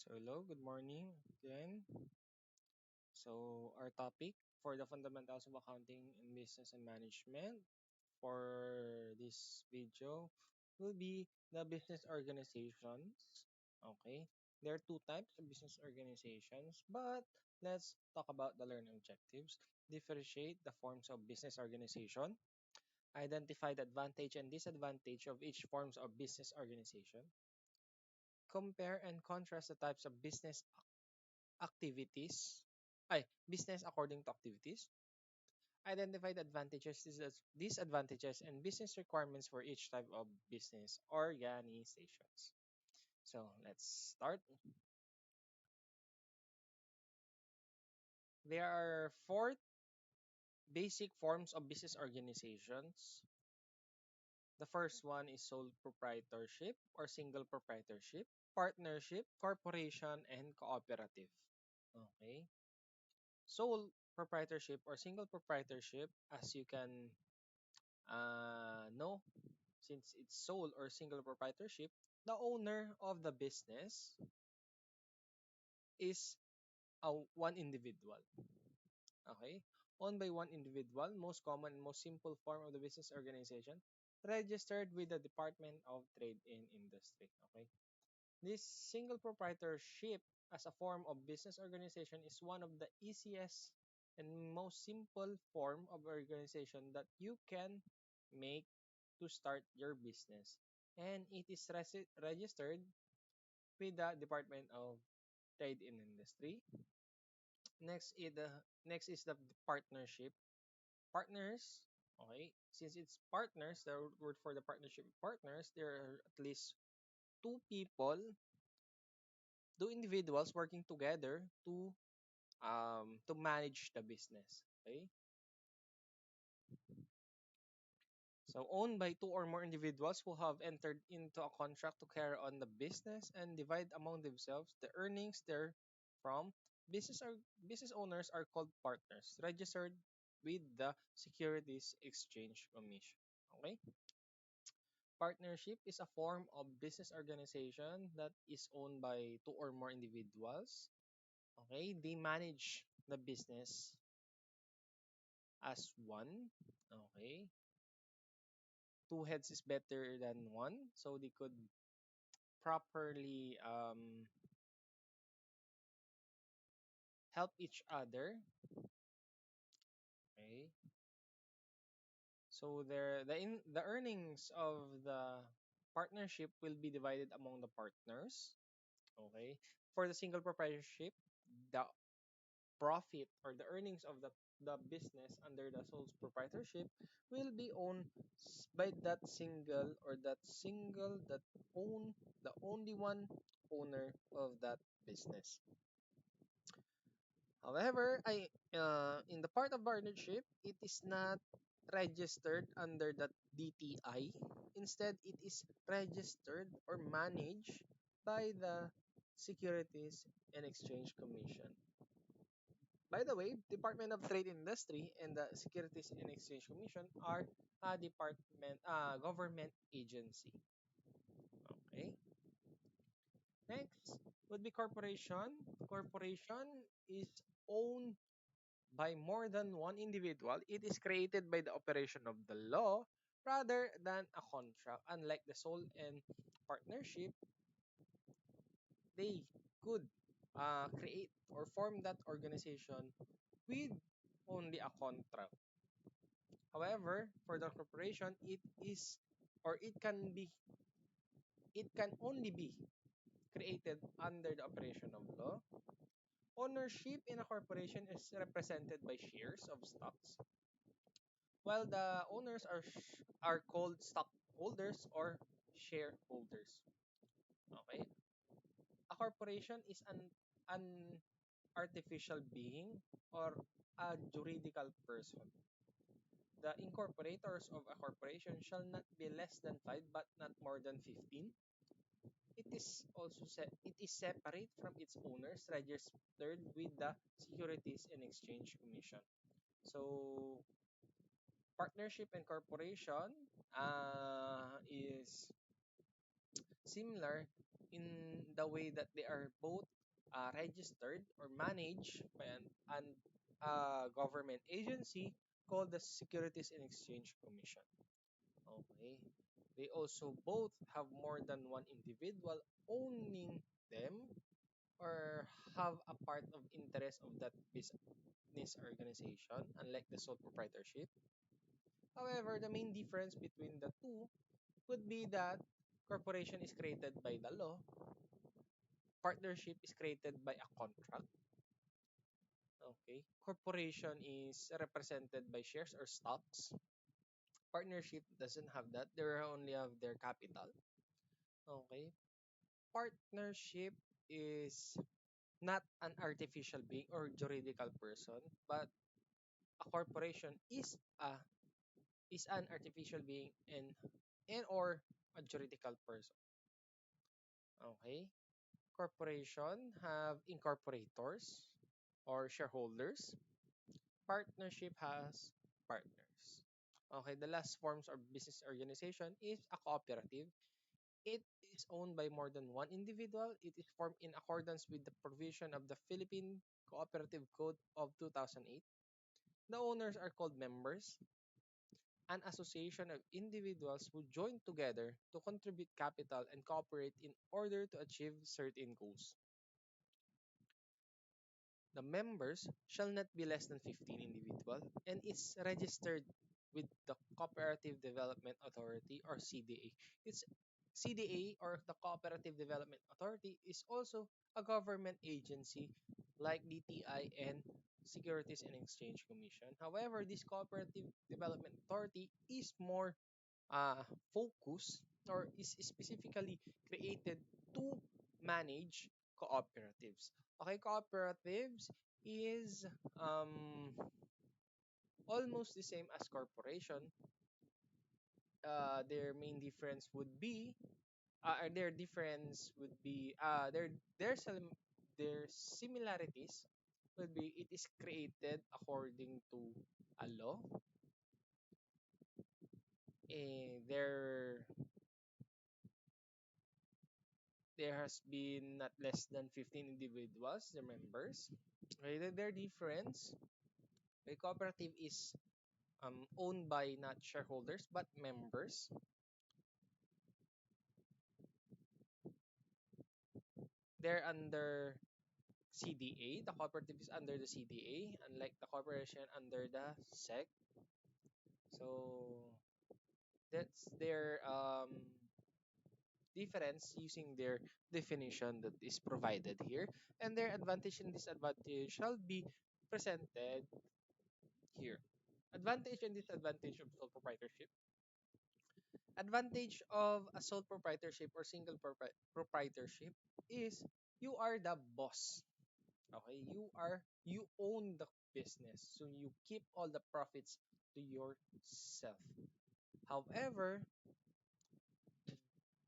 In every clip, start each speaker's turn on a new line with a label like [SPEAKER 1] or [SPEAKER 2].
[SPEAKER 1] So hello, good morning again. So our topic for the fundamentals of accounting in business and management for this video will be the business organizations. Okay. There are two types of business organizations, but let's talk about the learning objectives. Differentiate the forms of business organization. Identify the advantage and disadvantage of each forms of business organization. Compare and contrast the types of business activities, business according to activities. Identify the advantages, disadvantages, and business requirements for each type of business organizations. So let's start. There are four basic forms of business organizations. The first one is sole proprietorship or single proprietorship, partnership, corporation, and cooperative. Okay. Sole proprietorship or single proprietorship, as you can no, since it's sole or single proprietorship, the owner of the business is one individual. Okay? Owned by one individual, most common and most simple form of the business organization, registered with the Department of Trade and Industry. Okay? This single proprietorship as a form of business organization is one of the easiest and most simple form of organization that you can make to start your business. And it is registered with the Department of Trade and Industry. Next is the partnership. Partners, okay, since it's partners, the word for the partnership partners, there are at least two people, two individuals working together to manage the business. Okay. So owned by two or more individuals who have entered into a contract to carry on the business and divide among themselves the earnings therefrom. Business owners are called partners, registered with the Securities Exchange Commission. Okay? Partnership is a form of business organization that is owned by two or more individuals. Okay? They manage the business as one. Okay? Two heads is better than one, so they could properly help each other. Okay, so the earnings of the partnership will be divided among the partners. Okay, for the single proprietorship, the profit or the earnings of the business under the sole proprietorship will be owned by that single or that single that own the only one owner of that business. However, in the part of partnership, it is not registered under the DTI. Instead, it is registered or managed by the Securities and Exchange Commission. By the way, Department of Trade Industry and the Securities and Exchange Commission are a government agency. Okay. Next would be corporation. Corporation is owned by more than one individual. It is created by the operation of the law rather than a contract. Unlike the sole and partnership, they could create or form that organization with only a contract. However, for the corporation, it can only be created under the operation of law. Ownership in a corporation is represented by shares of stocks, while the owners are called stockholders or shareholders. Okay, a corporation is an artificial being or a juridical person. The incorporators of a corporation shall not be less than 5 but not more than 15. It is separate from its owners registered with the Securities and Exchange Commission. So partnership and corporation is similar in the way that they are both registered or managed by an government agency called the Securities and Exchange Commission. Okay. They also both have more than one individual owning them or have a part of interest of that business organization, unlike the sole proprietorship. However, the main difference between the two would be that corporation is created by the law, partnership is created by a contract. Okay. Corporation is represented by shares or stocks. Partnership doesn't have that. They only have their capital. Okay. Partnership is not an artificial being or juridical person, but a corporation is an artificial being and or a juridical person. Okay. Corporation have incorporators or shareholders. Partnership has partners. Okay, the last forms of business organization is a cooperative. It is owned by more than one individual. It is formed in accordance with the provision of the Philippine Cooperative Code of 2008. The owners are called members, an association of individuals who join together to contribute capital and cooperate in order to achieve certain goals. The members shall not be less than 15 individual and is registered with the Cooperative Development Authority or CDA. It's CDA or the Cooperative Development Authority is also a government agency like DTI and Securities and Exchange Commission. However, this Cooperative Development Authority is more focused or is specifically created to manage cooperatives. Okay, cooperatives is almost the same as corporation. Their main difference would be or their difference would be their similarities would be it is created according to a law. There has been not less than 15 individuals, the members. Okay, their difference. A cooperative is owned by not shareholders but members. They're under CDA. The cooperative is under the CDA, unlike the corporation under the SEC. So that's their difference using their definition that is provided here, and their advantage and disadvantage shall be presented here. Advantage and disadvantage of sole proprietorship. Advantage of a sole proprietorship or single proprietorship is you are the boss. Okay, you own the business, so you keep all the profits to yourself. However,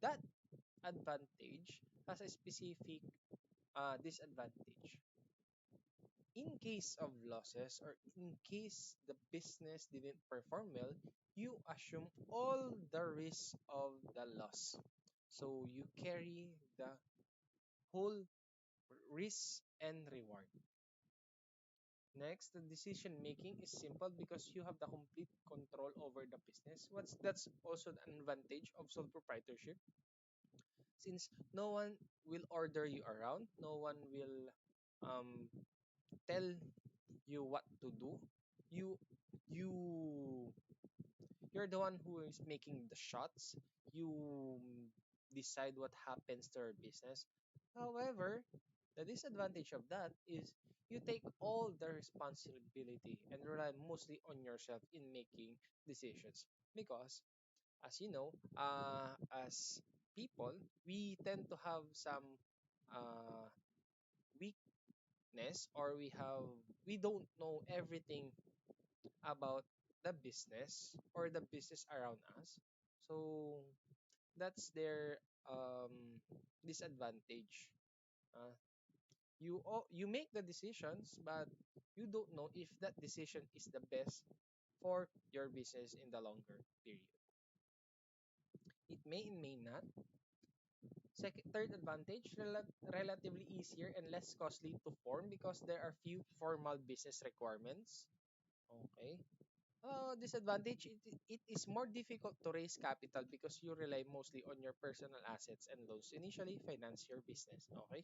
[SPEAKER 1] that advantage has a specific disadvantage. In case of losses or in case the business didn't perform well, you assume all the risk of the loss. So you carry the whole risk and reward. Next, the decision making is simple because you have the complete control over the business. That's also an advantage of sole proprietorship since no one will order you around, no one will um, tell you what to do. You you you're the one who is making the shots. You decide what happens to your business. However, the disadvantage of that is you take all the responsibility and rely mostly on yourself in making decisions because as you know, as people, we tend to have some uh, weakness or we don't know everything about the business or the business around us. So that's their disadvantage. Uh, you make the decisions, but you don't know if that decision is the best for your business in the longer period. It may and may not. Third advantage, relatively easier and less costly to form because there are few formal business requirements. Okay. Disadvantage, it is more difficult to raise capital because you rely mostly on your personal assets and loans to initially finance your business. Okay.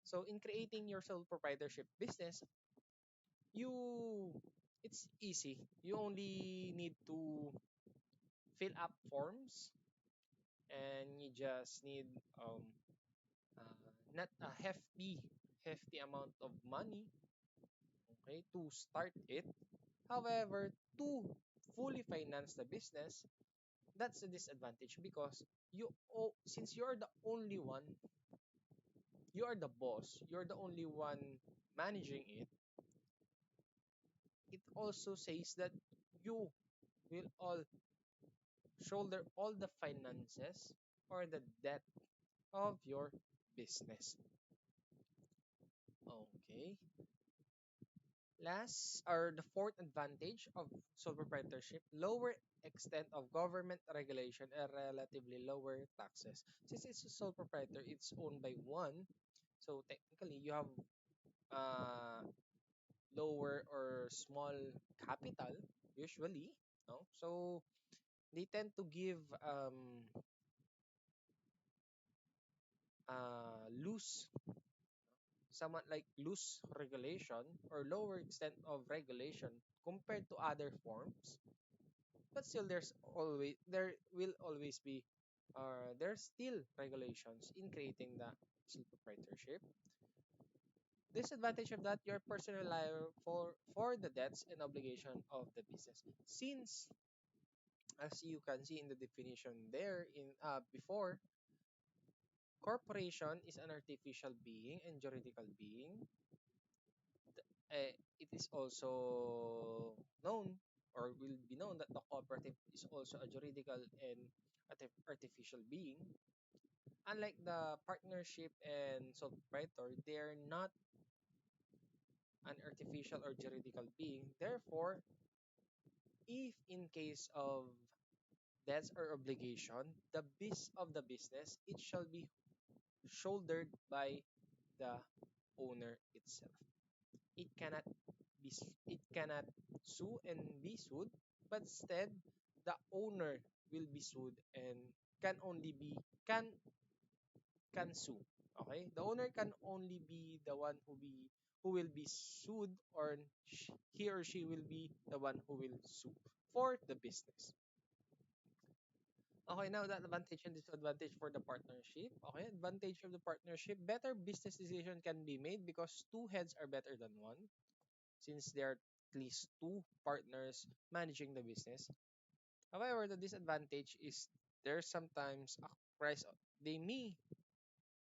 [SPEAKER 1] So in creating your sole proprietorship business, you it's easy. You only need to fill up forms and you just need not a hefty amount of money, okay, to start it. However, to fully finance the business, that's a disadvantage because since you're the only one, you are the boss, you're the only one managing it. It also says that you will all shoulder all the finances or the debt of your business. Okay. Last, or the fourth advantage of sole proprietorship, lower extent of government regulation and relatively lower taxes. Since it's a sole proprietor, it's owned by one. So technically, you have lower or small capital usually. No, so they tend to give loose, somewhat like loose regulation or lower extent of regulation compared to other forms, but still there's still regulations in creating the sole proprietorship. Disadvantage of that, you're personally liable for the debts and obligation of the business, since as you can see in the definition there in before, corporation is an artificial being and juridical being. It is also known or will be known that the cooperative is also a juridical and artificial being. Unlike the partnership and sole proprietor, they are not an artificial or juridical being. Therefore, if in case of debts or obligation, the biz of the business, it shall be shouldered by the owner itself. It cannot it cannot sue and be sued, but instead the owner will be sued and can only be can sue. Okay, the owner can only be the one who will be sued, or he or she will be the one who will sue for the business. Okay, now the advantage and disadvantage for the partnership. Okay, advantage of the partnership, better business decision can be made because two heads are better than one, since there are at least two partners managing the business. However, the disadvantage is there's sometimes a rise. They may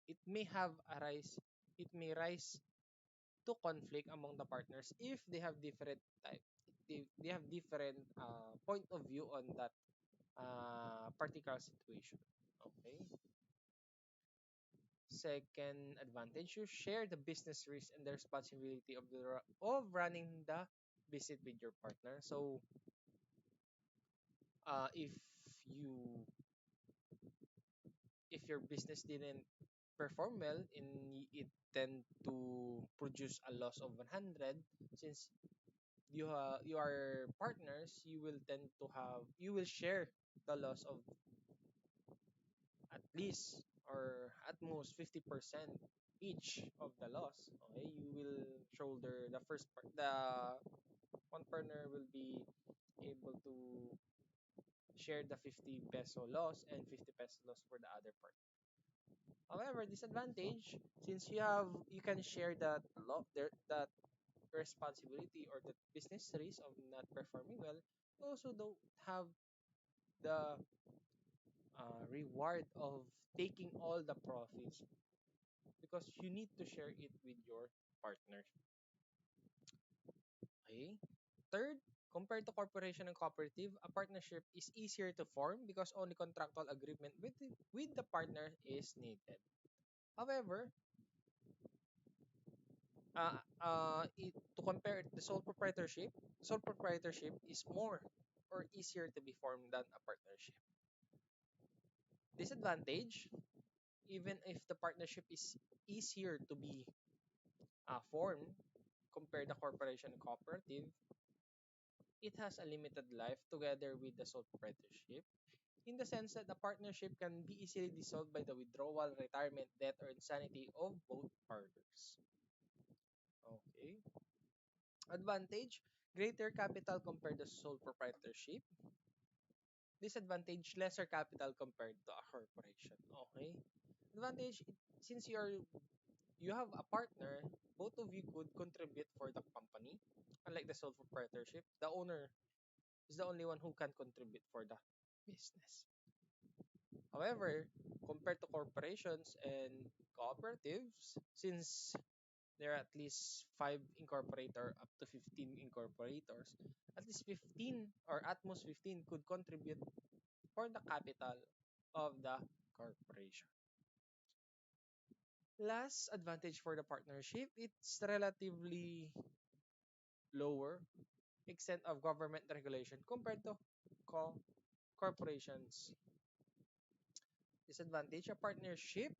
[SPEAKER 1] it may have a rise. It may rise to conflict among the partners if they have different type. They have different point of view on that particular situation. Okay. Second advantage, you share the business risk and the responsibility of running the business with your partner. So if you if your business didn't perform well and it tend to produce a loss of 100, since you are partners, you will share the loss of at least or at most 50% each of the loss. Okay, you will shoulder the first part. The one partner will be able to share the 50 peso loss and 50 peso loss for the other part. However, disadvantage, since you can share that responsibility or the business risk of not performing well, you also don't have the reward of taking all the profits because you need to share it with your partner. Okay. Third, compared to corporation and cooperative, a partnership is easier to form because only contractual agreement with the partner is needed. However, to compare it, the sole proprietorship is more or easier to be formed than a partnership. Disadvantage, even if the partnership is easier to be formed compared to corporation and cooperative, it has a limited life together with the sole proprietorship in the sense that the partnership can be easily dissolved by the withdrawal, retirement, death, or insanity of both partners. Okay. Advantage, greater capital compared to sole proprietorship. Disadvantage, lesser capital compared to a corporation. Okay. Advantage, since you have a partner, both of you could contribute for the company. Unlike the sole proprietorship, the owner is the only one who can contribute for the business. However, compared to corporations and cooperatives, since there are at least 5 incorporator up to 15 incorporators, at least 15 or at most 15 could contribute for the capital of the corporation. Last advantage for the partnership, it's relatively lower extent of government regulation compared to corporations. Disadvantage, a partnership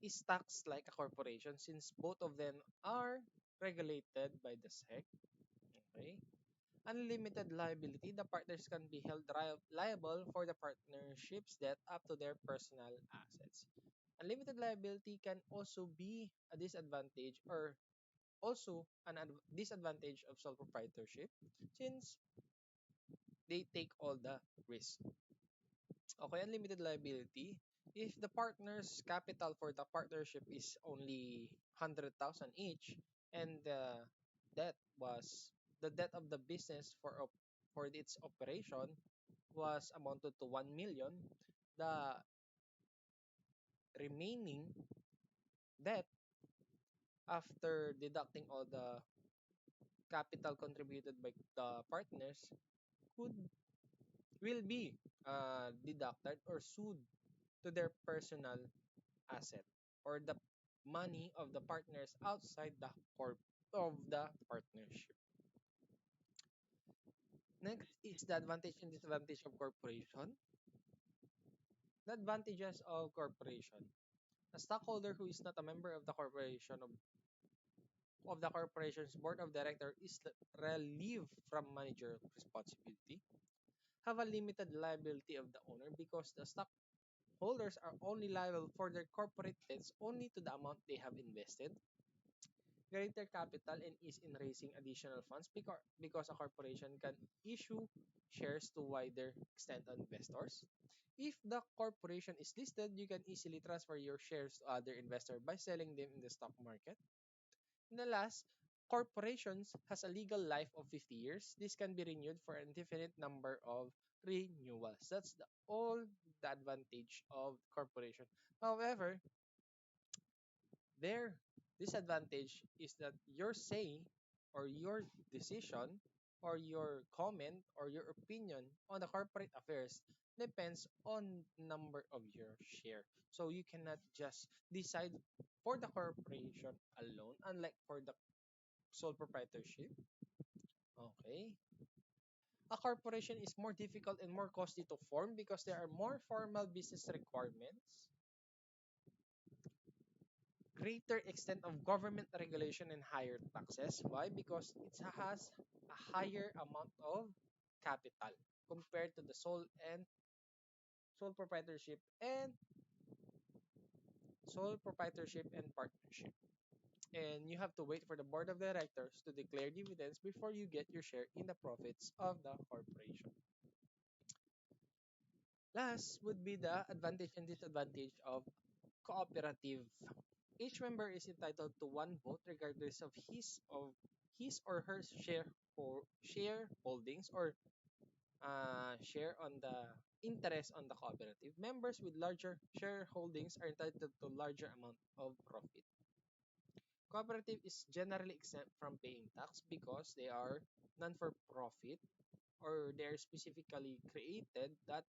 [SPEAKER 1] is taxed like a corporation since both of them are regulated by the SEC. Okay. Unlimited liability, the partners can be held liable for the partnership's debt up to their personal assets. Unlimited liability can also be a disadvantage or also disadvantage of sole proprietorship since they take all the risk. Okay, unlimited liability. If the partner's capital for the partnership is only 100,000 each, and the debt of the business for its operation was amounted to 1 million, the remaining debt after deducting all the capital contributed by the partners could will be deducted or sued to their personal asset or the money of the partners outside the corp of the partnership. Next is the advantage and disadvantage of corporation. The advantages of corporation. A stockholder who is not a member of the corporation's board of director is relieved from managerial responsibility, have a limited liability of the owner because the stockholders are only liable for their corporate debts only to the amount they have invested, greater capital and ease in raising additional funds because a corporation can issue shares to wider extent of investors. If the corporation is listed, you can easily transfer your shares to other investors by selling them in the stock market. And the last, corporations has a legal life of 50 years. This can be renewed for an indefinite number of renewals. That's all the advantage of corporation. However, their disadvantage is that your say or your decision or your comment or your opinion on the corporate affairs depends on number of your share. So you cannot just decide for the corporation alone, unlike for the sole proprietorship. Okay. A corporation is more difficult and more costly to form because there are more formal business requirements, greater extent of government regulation and higher taxes. Why? Because it has a higher amount of capital compared to the sole proprietorship and partnership. And you have to wait for the board of directors to declare dividends before you get your share in the profits of the corporation. Last would be the advantage and disadvantage of cooperative. Each member is entitled to one vote regardless of his or her shareholdings or share on the interest on the cooperative. Members with larger shareholdings are entitled to larger amount of profit. Cooperative is generally exempt from paying tax because they are non-for-profit or they are specifically created that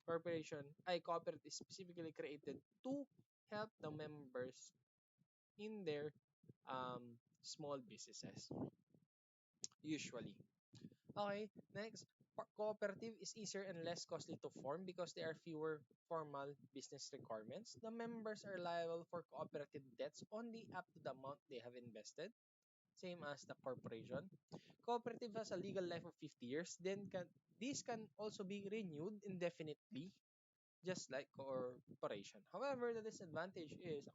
[SPEAKER 1] cooperative is specifically created to help the members in their small businesses usually. Okay, next. Cooperative is easier and less costly to form because there are fewer formal business requirements. The members are liable for cooperative debts only up to the amount they have invested, same as the corporation. Cooperative has a legal life of 50 years, then this can also be renewed indefinitely, just like corporation. However, the disadvantage is a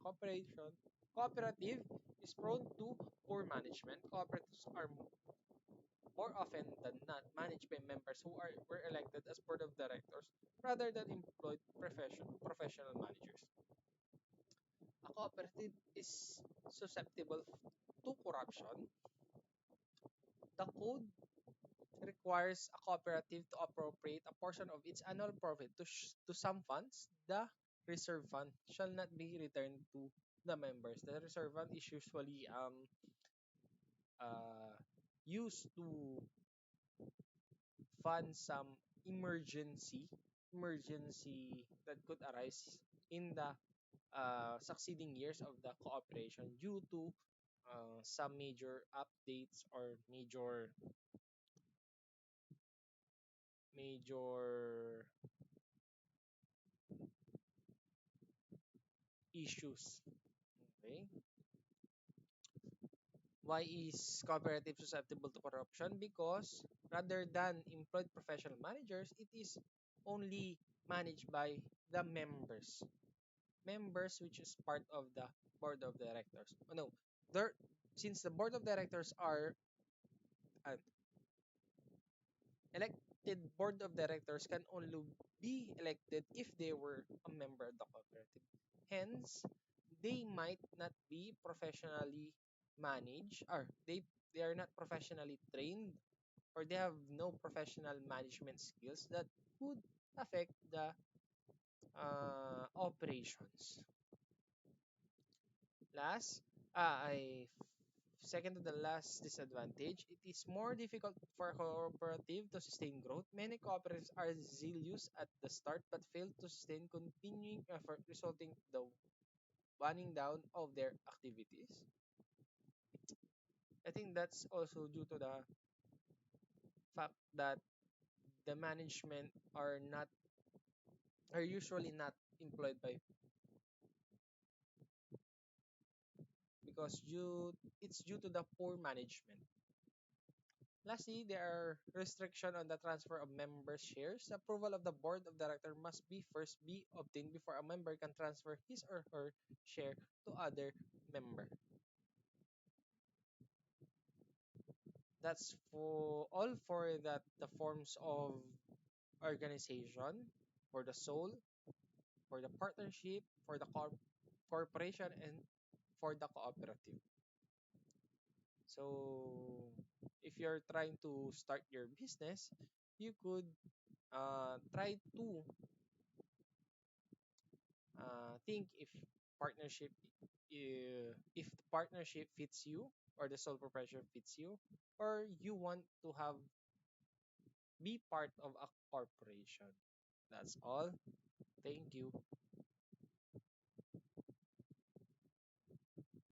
[SPEAKER 1] cooperative is prone to poor management. Cooperatives are more often than not managed by members were elected as board of directors rather than employed professional managers. A cooperative is susceptible to corruption. The code requires a cooperative to appropriate a portion of its annual profit to some funds. The reserve fund shall not be returned to the members. The reserve fund is usually uh, used to fund some emergency emergency that could arise in the succeeding years of the cooperation due to some major updates or major issues. Okay. Why is cooperative susceptible to corruption? Because rather than employed professional managers, it is only managed by the members. Members which is part of the board of directors. Oh, no, there since the board of directors are uh, elected, board of directors can only be elected if they were a member of the cooperative. Hence, they might not be professionally managed, or they are not professionally trained, or they have no professional management skills that would affect the operations. Last, I second to the last disadvantage, it is more difficult for a cooperative to sustain growth. Many cooperatives are zealous at the start but fail to sustain continuing effort, resulting the winding down of their activities. I think that's also due to the fact that the management are usually not employed by because it's due to the poor management. Lastly, there are restrictions on the transfer of members' shares. Approval of the board of director must be first be obtained before a member can transfer his or her share to other member. That's for all for the forms of organization, for the sole, for the partnership, for the corporation, and for the cooperative. So if you're trying to start your business, you could try to think partnership if the partnership fits you or the sole proprietorship fits you, or you want to have be part of a corporation. That's all. Thank you.